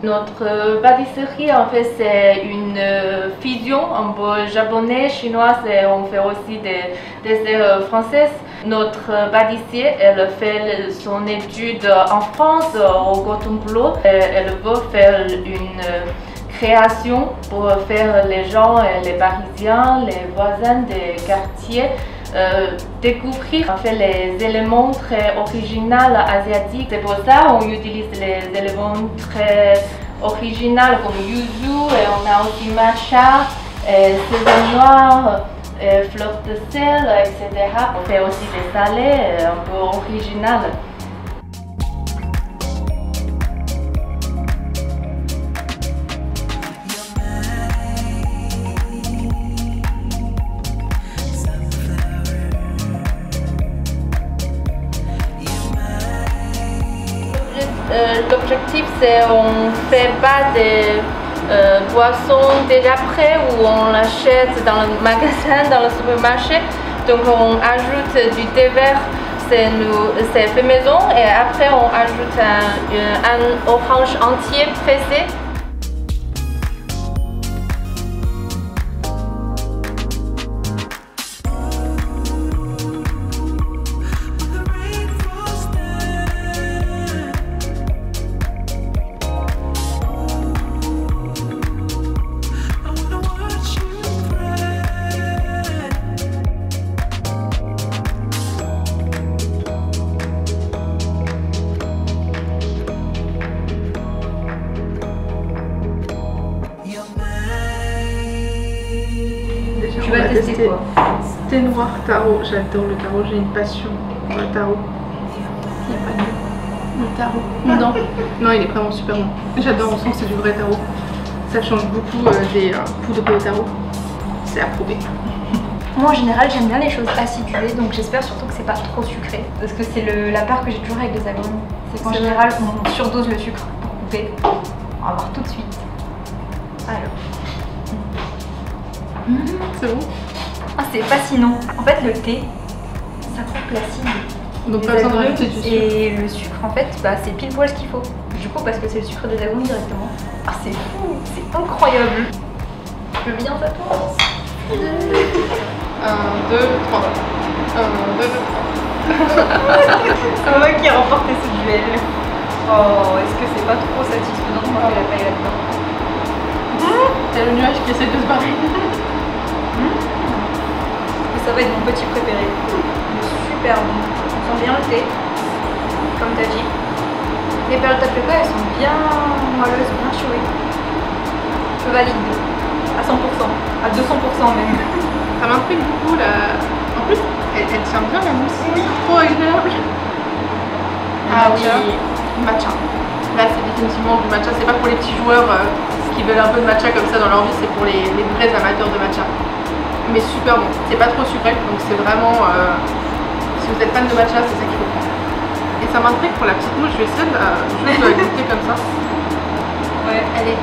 Notre pâtisserie, en fait, c'est une fusion un peu japonais, chinoise et on fait aussi des desserts françaises. Notre pâtissier, elle fait son étude en France, au Cordon Bleu. Elle veut faire une création pour faire les gens, les Parisiens, les voisins des quartiers découvrir en fait les éléments très originaux asiatiques. C'est pour ça qu'on utilise les éléments très originaux comme yuzu, et on a aussi matcha, sésame noir, fleurs de sel, etc. On fait aussi des salés un peu originales. L'objectif, c'est on ne fait pas des boissons déjà prêtes où on l'achète dans le magasin, dans le supermarché. Donc on ajoute du thé vert, c'est fait maison, et après on ajoute un orange entier pressé. Tu vas tester quoi? Thé noir tarot, j'adore le tarot, j'ai une passion pour le tarot. Il n'y a pas de mots. Le tarot. Non. Non, il est vraiment super bon. J'adore, on sent que c'est du vrai tarot. Ça change beaucoup des poudres de tarot. C'est approuvé. Moi en général j'aime bien les choses acidulées, donc j'espère surtout que c'est pas trop sucré. Parce que c'est la peur que j'ai toujours avec les agrumes. C'est qu'en général on surdose le sucre pour couper. On va voir tout de suite. Alors. C'est bon? Ah, c'est fascinant. En fait le thé, ça coupe l'acide. Donc pas besoin de rajouter du sucre. Et le sucre en fait, bah, c'est pile poil ce qu'il faut. Du coup parce que c'est le sucre des agrumes directement. Ah c'est fou, c'est incroyable. Je viens à toi. 1, 2, 3. 1, 2, 3. C'est moi qui ai remporté ce duel. Oh, est-ce que c'est pas trop satisfaisant de manger la paille là-dedans? T'as le nuage qui essaie de se barrer. Ça va être mon petit préféré. Il est super bon. On sent bien le thé, comme t'as dit. Les perles tapioca, elles sont bien moelleuses, bien chouées. Je valide. À 100%, à 200% même. Ça m'intrigue beaucoup là. En plus, elle tient bien la mousse. Oui. Trop agréable. Ah oui, matcha. Là, c'est définitivement du matcha. C'est pas pour les petits joueurs qui veulent un peu de matcha comme ça dans leur vie. C'est pour les vrais amateurs de matcha. Mais super bon. C'est pas trop sucré, donc c'est vraiment. Si vous êtes fan de matcha, c'est ça qu'il faut prendre. Et ça m'intrigue pour la petite mousse. Je vais essayer de juste la goûter comme ça. Ouais. Elle est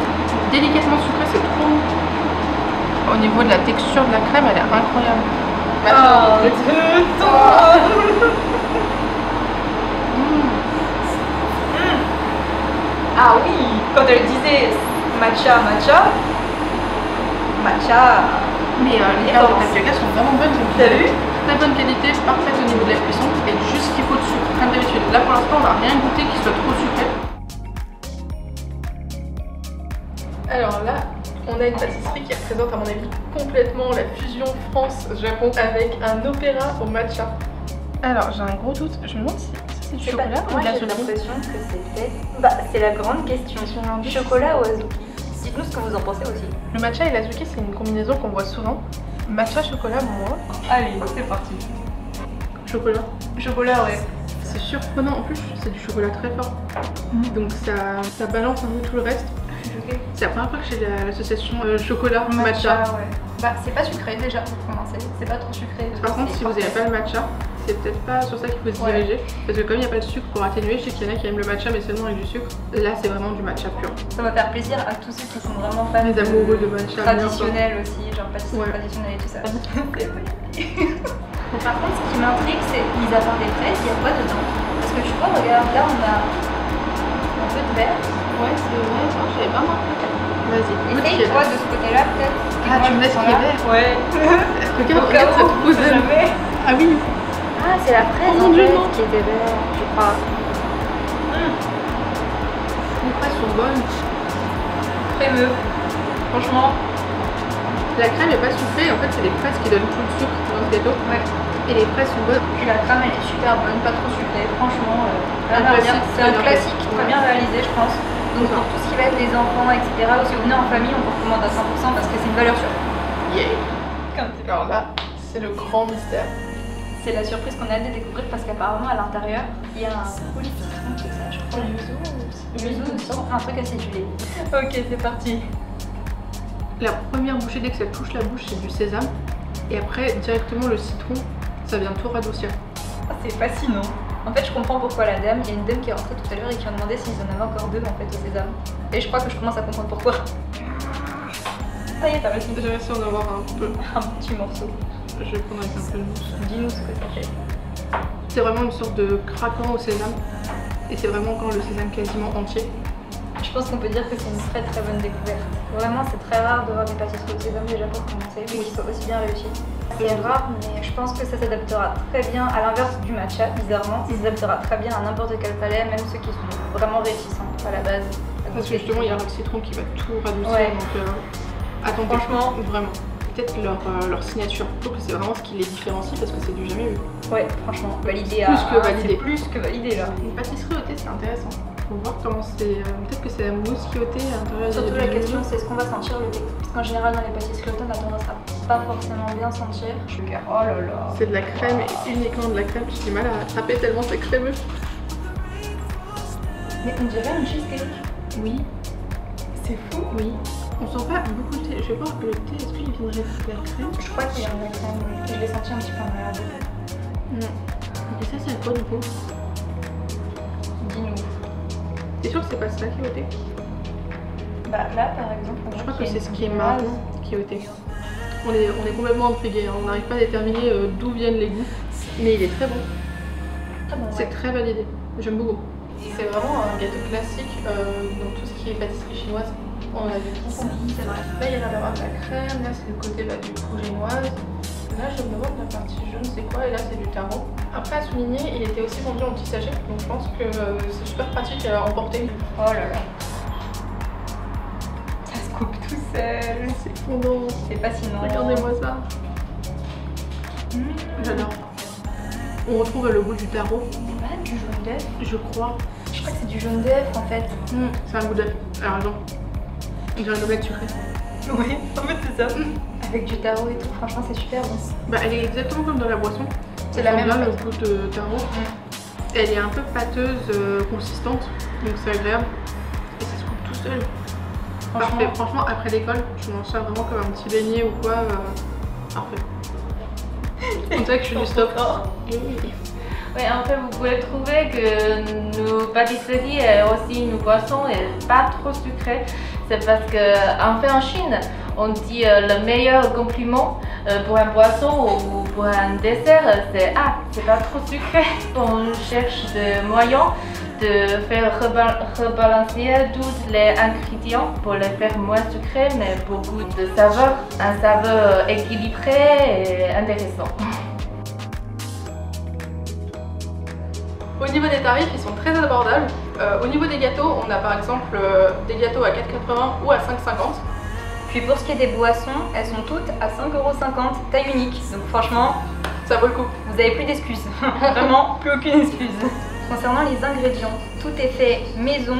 délicatement sucrée, c'est trop bon. Au niveau de la texture de la crème, elle est incroyable. Ah oui, quand elle disait matcha. Mais les perles de tapioca sont vraiment bonnes. T'as vu? Très bonne qualité, parfaite au niveau de la cuisson et juste ce qu'il faut de sucre, comme d'habitude. Là pour l'instant, on n'a rien goûté qui soit trop sucré. Alors là, on a une pâtisserie qui représente à mon avis complètement la fusion France-Japon avec un opéra au matcha. Alors j'ai un gros doute, je me demande si c'est du chocolat ou de la j'ai l'impression que c'était... Bah c'est la grande question. Chocolat ou azuki? Dites-nous ce que vous en pensez aussi. Le matcha et l'azuki, c'est une combinaison qu'on voit souvent. Matcha, chocolat, moi. Allez, c'est parti. Chocolat. Chocolat, ouais. C'est surprenant, en plus c'est du chocolat très fort. Donc ça balance un peu tout le reste. C'est la première fois que j'ai l'association chocolat matcha. Ouais. Bah c'est pas sucré déjà pour commencer, c'est pas trop sucré. Par contre si vous n'aimez pas le matcha, c'est peut-être pas sur ça qu'il faut se diriger. Parce que comme il n'y a pas de sucre pour atténuer, je sais qu'il y en a qui aiment le matcha mais seulement avec du sucre. Là c'est vraiment du matcha pur. Ça va faire plaisir à tous ceux qui sont vraiment fans. Les amoureux de matcha. Traditionnel aussi, genre pâtisserie traditionnelle et tout ça. Bon, par contre ce qui m'intrigue c'est, mis à part les fraises, il y a quoi dedans? Parce que tu vois, regarde là on a un peu de verre. Ouais, c'est vrai, attends, j'avais pas marqué. Vas-y, Essaye toi de ce côté-là peut-être. Ah, tu me laisses qui est vert. Ouais. Regarde, regarde cette pose. Jamais. Ah oui. Ah, c'est la fraise Oh en mon Dieu, fait non. qui était vert, je crois. Les fraises sont bonnes. Crémeux. Franchement. La crème est pas sucrée, en fait c'est les fraises qui donnent tout le sucre dans ce gâteau. Ouais. Et les fraises sont bonnes. Puis la crème elle est super bonne, pas trop sucrée. Franchement, Un classique, c'est un très bien classique, fait. très bien réalisé je pense. Donc pour tout ce qui va être les enfants, etc. Ou si vous venez en famille, on vous recommande à 100% parce que c'est une valeur sûre. Yeah. Alors là, c'est le grand mystère. C'est la surprise qu'on a hâte de découvrir parce qu'apparemment à l'intérieur, il y a un coulis citron, c'est ça je crois. Yuzu aussi, un truc acidulé. Ok, c'est parti. La première bouchée, dès que ça touche la bouche, c'est du sésame. Et après, directement le citron, ça vient tout radoucir. Ah, c'est fascinant. En fait, je comprends pourquoi la dame, il y a une dame qui est rentrée tout à l'heure et qui a demandé s'ils en avaient encore deux en fait au sésame. Et je crois que je commence à comprendre pourquoi. Ça y est, t'as réussi. J'ai réussi à en avoir un peu. Un petit morceau. Je vais prendre avec un peu de mousse. Dis-nous ce que ça fait. C'est vraiment une sorte de craquant au sésame. Et c'est vraiment quand le sésame quasiment entier. Je pense qu'on peut dire que c'est une très très bonne découverte. Vraiment, c'est très rare de voir des pâtisseries au sésame déjà pour commencer, mais qui soient aussi bien réussies. C'est rare, mais je pense que ça s'adaptera très bien, à l'inverse du matcha, bizarrement, ça s'adaptera très bien à n'importe quel palais, même ceux qui sont vraiment réticents à la base. Parce que justement, il y a le citron qui va tout radoucir. Ouais. Donc, attendez, Franchement, vraiment. Peut-être leur signature. Je trouve que c'est vraiment ce qui les différencie parce que c'est du jamais vu. ouais, franchement, validé Plus que validé. c'est plus que validé là. Une pâtisserie au thé, c'est intéressant. Faut voir comment c'est. Peut-être que c'est la mousse qui est au thé à l'intérieur. Surtout la question, c'est est-ce qu'on va sentir le thé? Parce qu'en général, dans les pâtisseries automne, on a tendance à pas forcément bien sentir. Je suis oh là là. C'est de la crème et uniquement de la crème. J'ai du mal à attraper tellement c'est crémeux. Mais on dirait un cheesecake. Oui. C'est fou. Oui. On sent pas beaucoup de thé. Je vais voir le thé, est-ce qu'il viendrait de la crème? Je crois qu'il y a de la crème, oui. Je l'ai senti un petit peu en regardant. Non. Et ça, c'est quoi du coup? Dis-nous. T'es sûr que c'est pas ça qui est au thé? Bah là, par exemple, on Je voit crois que qu'il y a c'est ce une qui est base. marron qui est au thé. On est complètement intrigués, hein. On n'arrive pas à déterminer d'où viennent les goûts. Mais il est très bon. Ah bon, C'est ouais. très validé. J'aime beaucoup. C'est vraiment un gâteau classique dans tout ce qui est pâtisserie chinoise. On a du tout. Oui, c'est vrai. Là, il y a l'air d'avoir de la crème. Là, c'est le côté du coup génoise. Là, je me demande la partie jaune, c'est quoi? Et là, c'est du taro. Après, à souligner, il était aussi vendu en petits sachets. Donc, je pense que c'est super pratique à emporter. Oh là là. Ça se coupe tout seul. C'est fondant. C'est fascinant. Regardez-moi ça. J'adore. On retrouve le goût du taro. C'est pas du jaune d'œuf? Je crois. Je crois que c'est du jaune d'œuf en fait. C'est un goût d'œuf. Alors, raison. On dirait une omelette sucrée. Oui, en fait c'est ça. Avec du taro et tout, franchement c'est super bon. Bah, elle est exactement comme dans la boisson. C'est la même bien le pâte. goût de taro. Elle est un peu pâteuse, consistante, donc c'est agréable. Et ça se coupe tout seul. Parfait. Franchement, après l'école, je mange ça vraiment comme un petit beignet ou quoi. Parfait. On dirait que je suis du stop. Oui, en fait, vous pouvez trouver que nos pâtisseries et aussi nos boissons n'est pas trop sucrées. C'est parce qu'en fait, en Chine, on dit le meilleur compliment pour un boisson ou pour un dessert, c'est « Ah, c'est pas trop sucré ». On cherche des moyens de faire rebalancer tous les ingrédients pour les faire moins sucrés, mais beaucoup de saveur, un saveur équilibré et intéressant. Au niveau des tarifs, ils sont très abordables. Au niveau des gâteaux, on a par exemple des gâteaux à 4,80 ou à 5,50. Puis pour ce qui est des boissons, elles sont toutes à 5,50 €, taille unique. Donc franchement, Ça vaut le coup. vous avez plus d'excuses. Vraiment, plus aucune excuse. Concernant les ingrédients, tout est fait maison,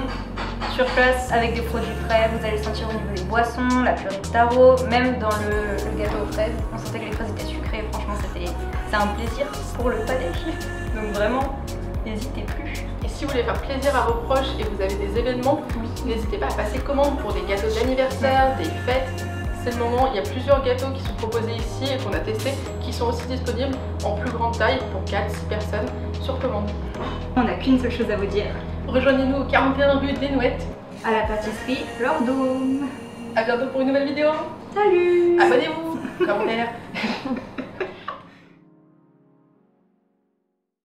sur place, avec des produits frais. Vous allez le sentir au niveau des boissons, la purée de taro, même dans le gâteau aux fraises. On sentait que les fraises étaient sucrées. Franchement, c'est un plaisir pour le palais. Donc vraiment, n'hésitez plus. Et si vous voulez faire plaisir à vos proches et vous avez des événements, n'hésitez pas à passer commande pour des gâteaux d'anniversaire, des fêtes. C'est le moment, il y a plusieurs gâteaux qui sont proposés ici et qu'on a testés, qui sont aussi disponibles en plus grande taille pour 4-6 personnes sur commande. On n'a qu'une seule chose à vous dire. Rejoignez-nous au 41 rue des Nouettes. À la pâtisserie Leur Dôme. A bientôt pour une nouvelle vidéo. Salut. Abonnez-vous, commentaire.